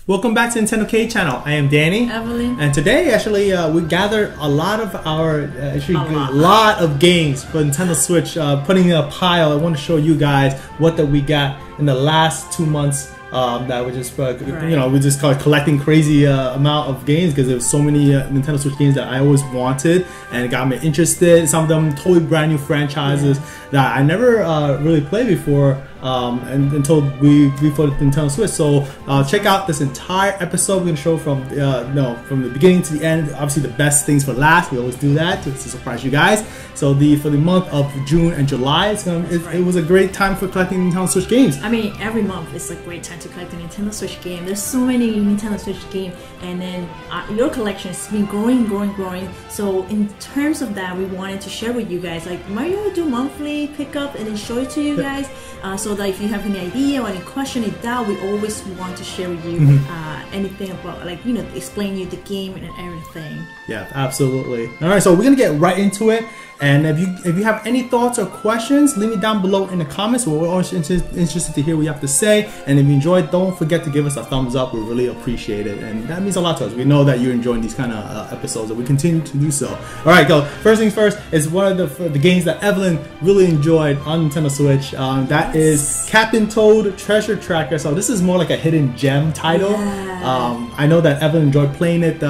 Welcome back to Nintendo K channel. I am Danny, Evelyn, and today actually we gathered a lot of our lot of games for Nintendo Switch, putting in a pile. I want to show you guys what that we got in the last 2 months. That we just we just call it collecting crazy amount of games because there was so many Nintendo Switch games that I always wanted and it got me interested. Some of them totally brand new franchises that I never really played before until we for the Nintendo Switch. So check out this entire episode. We're gonna show from the beginning to the end. Obviously the best things for last. We always do that to surprise you guys. So for the month of June and July, it was a great time for collecting Nintendo Switch games. I mean, every month is a great time to collect a Nintendo Switch game. There's so many Nintendo Switch games, and then your collection has been growing. So in terms of that, we wanted to share with you guys, like, might you do monthly pickup and then show it to you guys, so that if you have any idea or any question, any doubt, we always want to share with you anything about, like, explain you the game and everything. Yeah, absolutely. All right, so we're gonna get right into it. And if you have any thoughts or questions, leave me down below in the comments. We're always interested to hear what you have to say. And if you enjoyed, don't forget to give us a thumbs up. We really appreciate it, and that means a lot to us. We know that you're enjoying these kind of episodes, and we continue to do so. All right, go. First things first is one of the games that Evelyn really enjoyed on Nintendo Switch. That is Captain Toad Treasure Tracker. So this is more like a hidden gem title. Yeah. I know that Evelyn enjoyed playing it.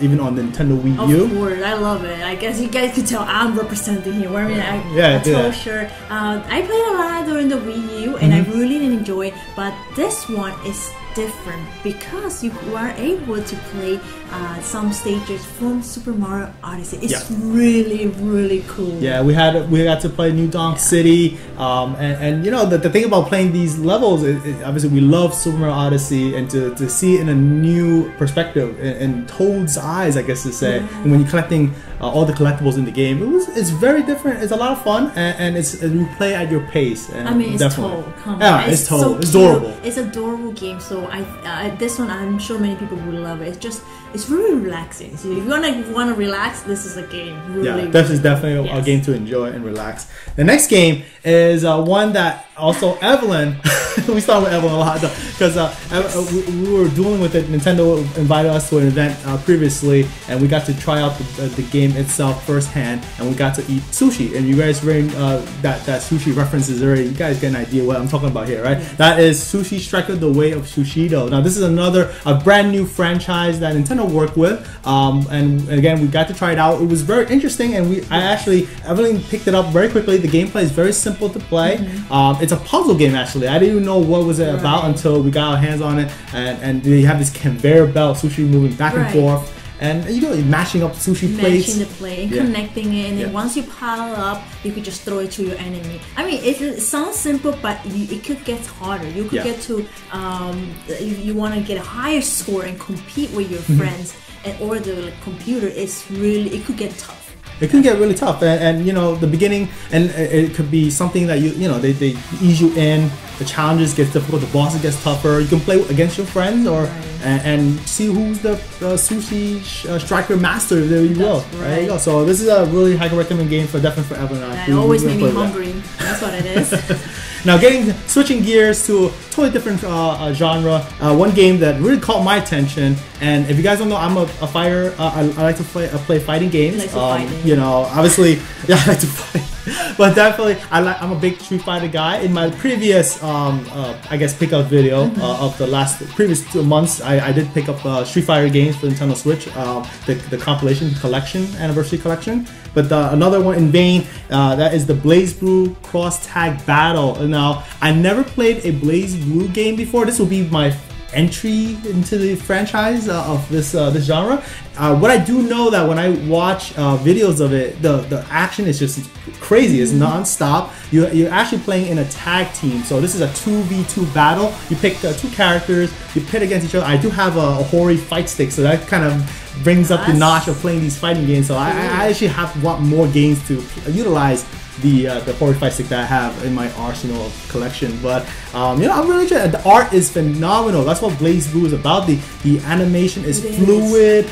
Even on the Nintendo Wii U. Of course, I love it. I guess you guys could tell I'm representing here, wearing a toe shirt. I played a lot during the Wii U, and I really didn't enjoy it. But this one is different because you are able to play some stages from Super Mario Odyssey. It's really cool. Yeah, we got to play New Donk City, and the thing about playing these levels is obviously we love Super Mario Odyssey, and to see it in a new perspective, in Toad's eyes, I guess to say. And when you're collecting all the collectibles in the game, it's very different. It's a lot of fun, and you play at your pace. And I mean, it's definitely. Toad. Come on. Yeah, it's Toad. So it's adorable. It's an adorable game. So this one, I'm sure many people will love it. It's really relaxing. So if you want to relax, this is a game. Really, this is definitely a game to enjoy and relax. The next game is one that also Evelyn. We start with Evelyn a lot though, because we were dealing with it. Nintendo invited us to an event previously, and we got to try out the game itself firsthand, and we got to eat sushi. And you guys wearing that sushi references already. You guys get an idea what I'm talking about here, right? Yes. That is Sushi Striker: The Way of Sushido. Now this is a brand new franchise that Nintendo worked with, and again we got to try it out. It was very interesting, and Evelyn picked it up very quickly. The gameplay is very simple to play. It's a puzzle game actually. I didn't even know what was it about until we got our hands on it, and you have this conveyor belt sushi moving back and forth, and mashing up sushi plates, matching the plate and connecting it, and then once you pile up, you could just throw it to your enemy. I mean, it sounds simple, but it could get harder. You could get to you want to get a higher score and compete with your friends, or the computer. It could get tough. It can get really tough, and the beginning, and it could be something that they ease you in. The challenges get difficult, the bosses gets tougher. You can play against your friends and see who's the sushi striker master. There you go. There you go. So this is a really highly recommended game definitely for Evelyn. It always made me hungry. That's what it is. Now, switching gears to a totally different genre. One game that really caught my attention, and if you guys don't know, I'm a fighter. I like to play fighting games. Obviously, I like to fight. But definitely, I'm a big Street Fighter guy. In my previous, pickup video of the previous 2 months, I did pick up Street Fighter games for Nintendo Switch, the compilation collection, anniversary collection. But another one in vain, that is the BlazBlue Cross Tag Battle. Now, I never played a BlazBlue game before. This will be my entry into the franchise of this genre. What I do know that when I watch videos of it, the action is just crazy. It's non-stop. You're actually playing in a tag team. So this is a 2v2 battle. You pick 2 characters, you pit against each other. I do have a Hori fight stick, so that kind of brings up the notch of playing these fighting games. So I actually want more games to utilize the Hori fight stick that I have in my arsenal of collection. But I'm really interested. The art is phenomenal. That's what BlazBlue is about. The animation is fluid.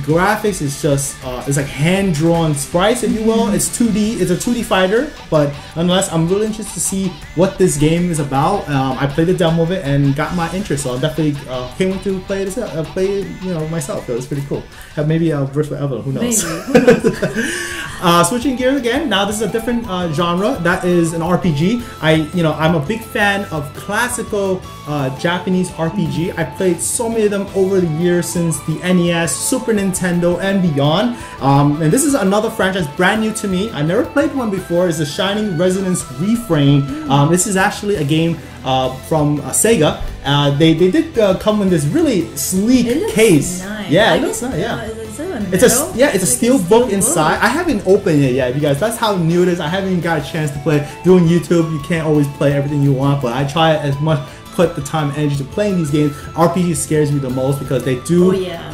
graphics is just it's like hand drawn sprites, if you will. It's 2D. It's a 2D fighter, but nonetheless, I'm really interested to see what this game is about. I played the demo of it and got my interest, so I definitely came to play it. Play it, myself. It was pretty cool. Maybe I'll verse with Evelyn. Who knows? Switching gears again. Now this is a different genre. That is an RPG. I'm a big fan of classical Japanese RPG. I played so many of them over the years since the NES, Super Nintendo, and beyond. And this is another franchise brand new to me. I never played one before. It's the Shining Resonance Refrain. This is actually a game from Sega. They did come in this really sleek case. Nice. Yeah, it looks nice. Yeah. It's a steel book inside. I haven't opened it yet, you guys. That's how new it is. I haven't even got a chance to play. Doing YouTube, you can't always play everything you want, but I try as much. Put the time and energy to playing these games. RPG scares me the most because they do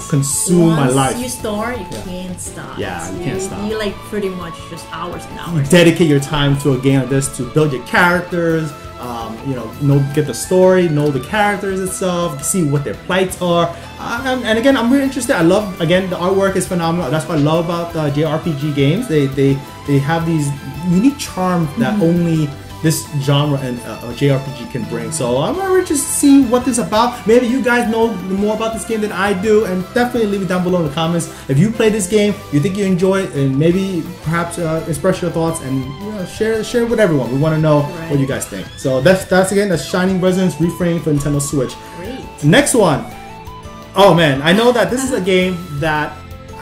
consume my life. Once you start, you can't stop. Yeah, you can't stop. You like pretty much just hours and hours. You dedicate your time to a game like this to build your characters. Get the story, know the characters itself, see what their plights are. And again, I'm really interested. I love, again, the artwork is phenomenal. That's what I love about JRPG games. They have these unique charms that only this genre and JRPG can bring. So I'm really interested to see what this is about. Maybe you guys know more about this game than I do, and definitely leave it down below in the comments. If you play this game, you think you enjoy it, and maybe perhaps express your thoughts and share it with everyone. We want to know what you guys think. So that's again the Shining Resonance Refrain for Nintendo Switch. Great. Next one. Oh man, I know that this is a game that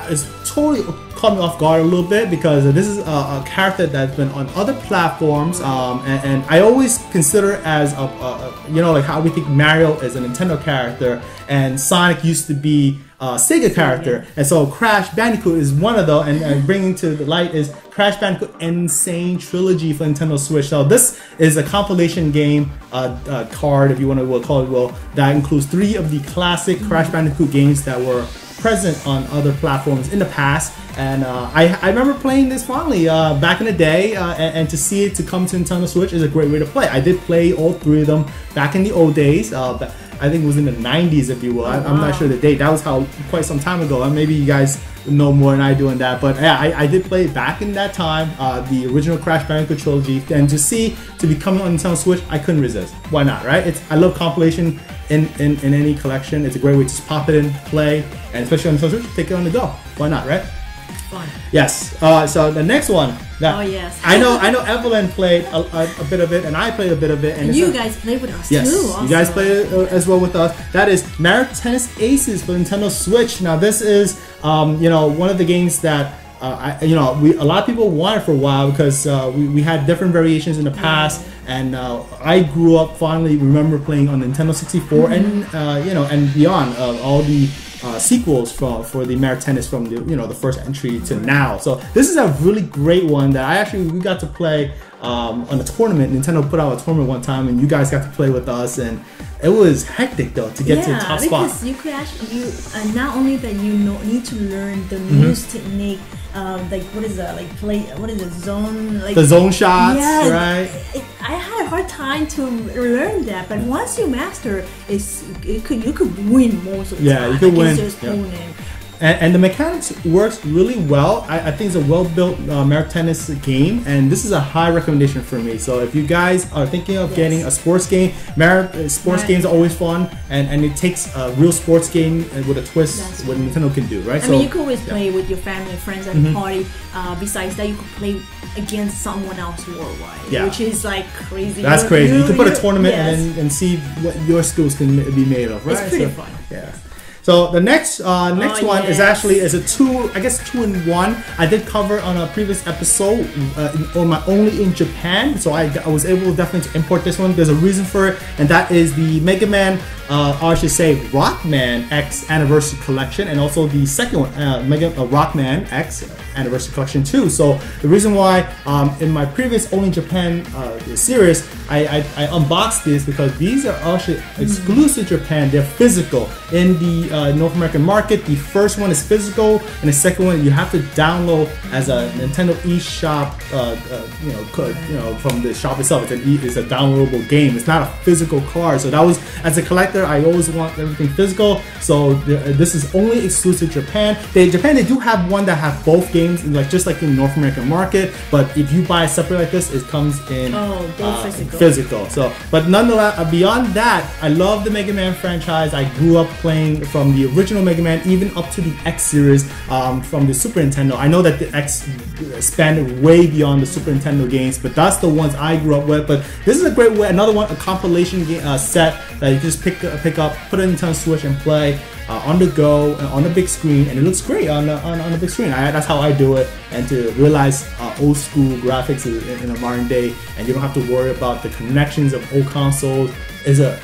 is totally caught me off guard a little bit because this is a character that's been on other platforms, and I always consider it as like how we think Mario is a Nintendo character and Sonic used to be a Sega character, and so Crash Bandicoot is one of those, and bringing to the light is Crash Bandicoot Insane Trilogy for Nintendo Switch. So this is a compilation game card, if you want to call it, that includes 3 of the classic Crash Bandicoot games that were present on other platforms in the past, and I remember playing this fondly back in the day, and to see it to come to Nintendo Switch is a great way to play. I did play all 3 of them back in the old days. I think it was in the 90s, if you will. I'm not sure the date. That was quite some time ago. Maybe you guys know more than I do on that. But yeah, I did play back in that time, the original Crash Bandicoot trilogy. And to be coming on Nintendo Switch, I couldn't resist. Why not, right? I love compilation in any collection. It's a great way to just pop it in, play, and especially on Nintendo Switch, take it on the go. Why not, right? Fun. Yes. So the next one. Yes. I know Evelyn played a bit of it, and I played a bit of it. And you guys played with us too. Yes, you guys played it as well with us. That is Mario Tennis Aces for Nintendo Switch. Now this is one of the games that a lot of people wanted for a while because we had different variations in the past, and I grew up fondly remember playing on Nintendo 64 and beyond all the sequels for the Mario Tennis from the first entry to now. So this is a really great one that we got to play on a tournament. Nintendo put out a tournament one time, and you guys got to play with us, and it was hectic though to get to the top spot. Because you could actually not only that need to learn the news technique, what is it, zone, the zone shots, right? I had a hard time to learn that, but once you master you could win most of the time. You could win. And the mechanics works really well. I think it's a well-built Mario Tennis game, and this is a high recommendation for me. So if you guys are thinking of getting a sports game, Mario sports games are always fun, and it takes a real sports game with a twist what Nintendo can do, right? I mean, you could always play with your family, friends at a party. Besides that, you could play against someone else worldwide, which is like crazy. That's crazy. You can put a tournament and see what your skills can be made of, right? It's pretty fun. Yeah. So the next one is actually a 2-in-1. I did cover on a previous episode only in Japan, so I was able definitely to import this one. There's a reason for it, and that is the Mega Man, or I should say Rockman X Anniversary Collection, and also the second one, Rockman X Anniversary Collection too. So the reason why in my previous Only Japan series, I unboxed this because these are actually exclusive to Japan. They're physical. In the North American market, the first one is physical, and the second one you have to download as a Nintendo eShop, from the shop itself. It's a downloadable game. It's not a physical card. So that was, as a collector, I always want everything physical. So this is only exclusive to Japan. Japan, they do have one that have both games, just like in the North American market. But if you buy it separate like this, it comes in physical. So, but nonetheless, beyond that, I love the Mega Man franchise. I grew up playing from the original Mega Man, even up to the X series from the Super Nintendo. I know that the X expanded way beyond the Super Nintendo games, but that's the ones I grew up with. But this is a great way, another one, a compilation set that you can just pick up, put it in Nintendo Switch and play on the go, on the big screen, and it looks great on the big screen. That's how I do it, and to realize old school graphics in a modern day, and you don't have to worry about the connections of old consoles. It's a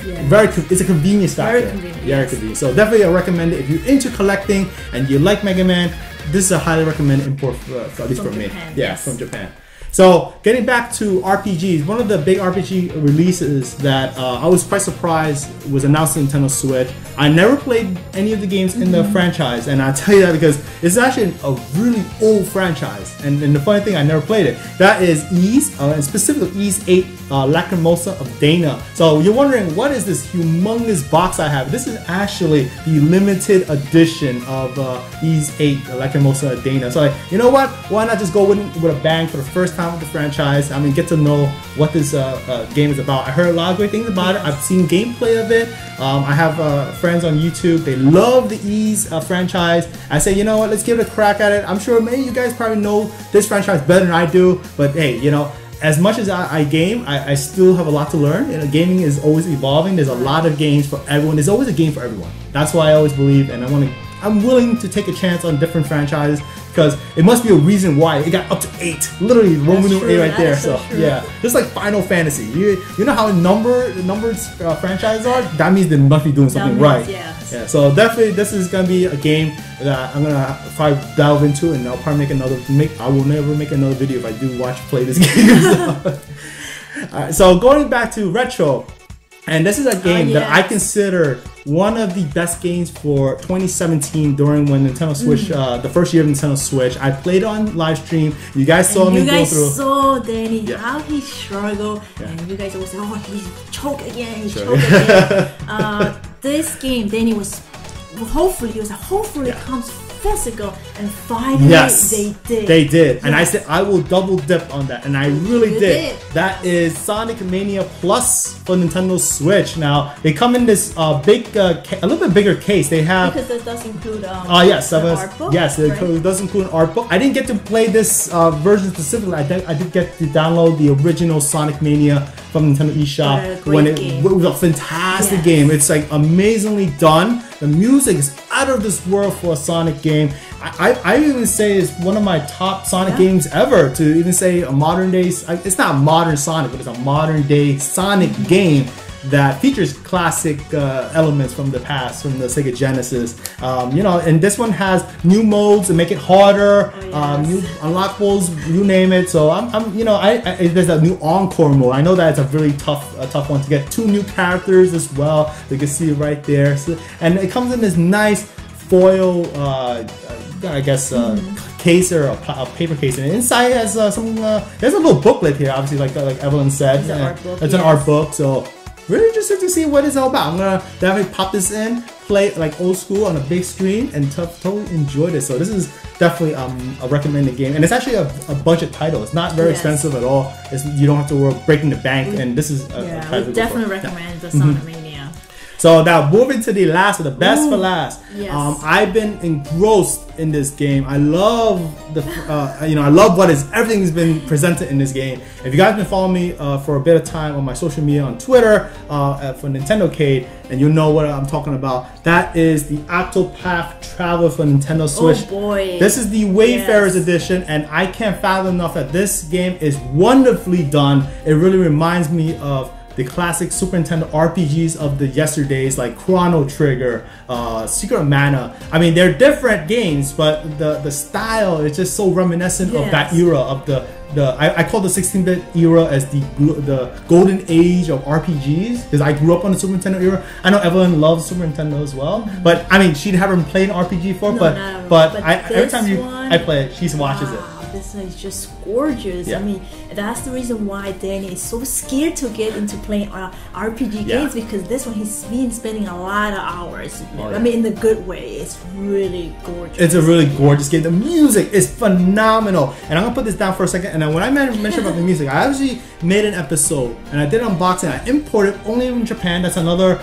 convenience factor. Very convenient. So definitely I recommend it if you're into collecting and you like Mega Man. This is a highly recommended import, at least from Japan, me. From Japan. So getting back to RPGs, one of the big RPG releases that I was quite surprised was announced on Nintendo Switch. I never played any of the games in the franchise, and I tell you that because it's actually a really old franchise. And the funny thing, I never played it. That is Ys, and specifically Ys 8 Lacrimosa of Dana. So you're wondering, what is this humongous box I have? This is actually the limited edition of Ys 8 Lacrimosa of Dana. So you know what? Why not just go with a bang for the first time with the franchise? I mean, get to know what this game is about. I heard a lot of great things about it. I've seen gameplay of it. I have friends on YouTube. They love the Ys franchise. I say, you know what? Let's give it a crack at it. I'm sure many of you guys probably know this franchise better than I do. But hey, as much as I game, I still have a lot to learn. Gaming is always evolving. There's a lot of games for everyone. There's always a game for everyone. That's why I always believe, and I'm willing to take a chance on different franchises because it must be a reason why it got up to 8. Literally, Roman numeral 8 right there. So yeah, just like Final Fantasy. You know how numbered franchises are? That means they must be doing something right. Yeah. So definitely, this is gonna be a game that I'm gonna probably delve into, and I'll probably I will never make another video if I do play this game. Alright, so going back to retro, and this is a game that I consider one of the best games for 2017 during when Nintendo Switch, the first year of Nintendo Switch. I played it on live stream. You guys saw me go through. You guys saw Danny, how he struggled, and you guys always said, oh, he's choked again, again. This game, Danny hopefully it comes physical, and finally they did. And I said I will double dip on that, and I really did. That is Sonic Mania Plus for Nintendo Switch. Now they come in this big, a little bit bigger case. They have, because it does include art book. Yes, it does include an art book. I didn't get to play this version specifically. I did get to download the original Sonic Mania from Nintendo eShop when it was a fantastic game. It's like amazingly done. The music is out of this world for a Sonic game. I even say it's one of my top Sonic games ever. To even say a modern day, it's not a modern Sonic, but it's a modern day Sonic game that features classic elements from the past, from the Sega Genesis. And this one has new modes to make it harder, new unlockables, you name it. So there's a new encore mode. I know that it's a really tough one to get. 2 new characters as well. You can see it right there. So, and it comes in this nice foil, case or a paper case, and inside has there's a little booklet here. Obviously, like Evelyn said, it's an art book. So really interested to see what it's all about. I'm gonna definitely pop this in, play it like old school on a big screen, and totally enjoy this. So this is definitely a recommended game, and it's actually a budget title. It's not very expensive at all. You don't have to worry breaking the bank, and this is we definitely recommend the Sonic Mania. So now moving to the last, or the best for last. I've been engrossed in this game. I love I love everything's been presented in this game. If you guys been following me for a bit of time on my social media on Twitter for Nintendocade, and you know what I'm talking about. That is the Octopath Traveler for Nintendo Switch. Oh boy! This is the Wayfarers Edition, and I can't fathom enough that this game is wonderfully done. It really reminds me of the classic Super Nintendo RPGs of the yesterdays, like Chrono Trigger, Secret of Mana. I mean, they're different games, but the style is just so reminiscent of that era of I call the 16-bit era as the golden age of RPGs, because I grew up on the Super Nintendo era. I know Evelyn loves Super Nintendo as well, but I mean, she haven't played an RPG before, but every time I play it, she watches it. This is just gorgeous. I mean, that's the reason why Danny is so scared to get into playing RPG games, because this one he's been spending a lot of hours. I mean, in the good way. It's really gorgeous. It's a really gorgeous game. The music is phenomenal. And I'm gonna put this down for a second. And then when I mentioned about the music, I actually made an episode and I did an unboxing. I imported only in Japan. That's another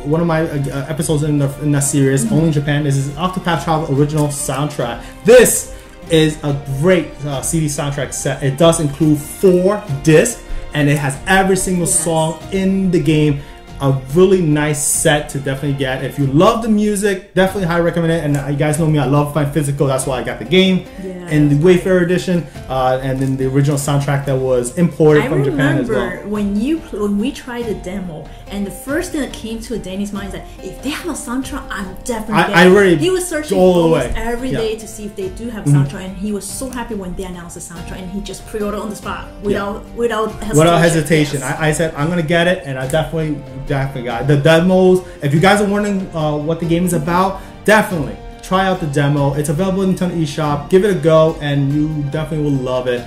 one of my episodes in that series. Only in Japan. This is Octopath Traveler original soundtrack. This is a great CD soundtrack set. It does include 4 discs and it has every single song in the game. A really nice set to definitely get. If you love the music, definitely highly recommend it. And you guys know me, I love my physical. That's why I got the game in the Wayfarer Edition, and then the original soundtrack that was imported from Japan as well. I remember when we tried the demo, and the first thing that came to Danny's mind is that if they have a soundtrack, I'm definitely getting it. He was searching almost every day to see if they do have a soundtrack, and he was so happy when they announced the soundtrack, and he just pre-ordered on the spot without hesitation. I said I'm gonna get it, and I definitely got it. The demos. If you guys are wondering what the game is about, definitely try out the demo. It's available in Nintendo eShop. Give it a go, and you definitely will love it.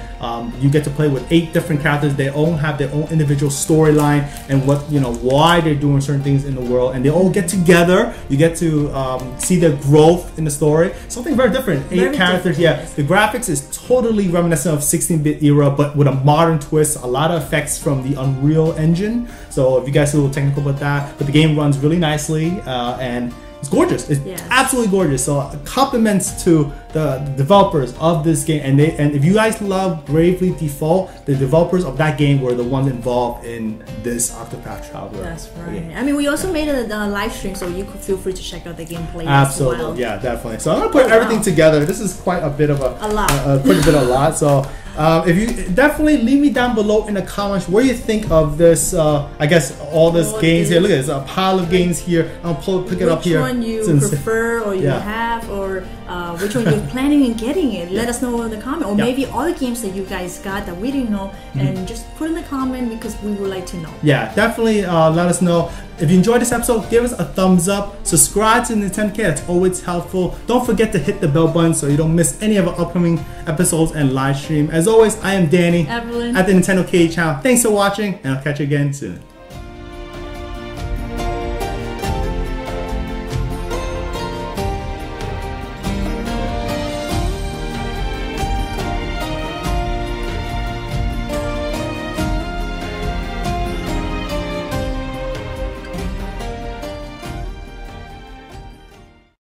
You get to play with 8 different characters. They all have their own individual storyline and why they're doing certain things in the world, and they all get together. You get to see their growth in the story. Something very different. 8 characters. The graphics is totally reminiscent of 16-bit era, but with a modern twist. A lot of effects from the Unreal Engine. So if you guys are a little technical about that, but the game runs really nicely and it's gorgeous. It's absolutely gorgeous. So compliments to the developers of this game. And if you guys love Bravely Default, the developers of that game were the ones involved in this Octopath Traveler. That's right. I mean, we also made a live stream, so you could feel free to check out the gameplay. Absolutely. As well. Yeah, definitely. So I'm gonna put everything together. This is quite a bit of a lot. A lot. So if you definitely leave me down below in the comments what you think of this. I guess all this games here. Look at this, a pile of games here. I'll pick it up here. Which one you prefer, or you have, or which one you're planning on getting it? Let us know in the comment, or maybe other games that you guys got that we didn't know, and just put in the comment because we would like to know. Yeah, definitely let us know. If you enjoyed this episode, give us a thumbs up. Subscribe to Nintendo K. That's always helpful. Don't forget to hit the bell button so you don't miss any of our upcoming episodes and live stream. As always, I am Danny, Evelyn, at the Nintendo K channel. Thanks for watching, and I'll catch you again soon.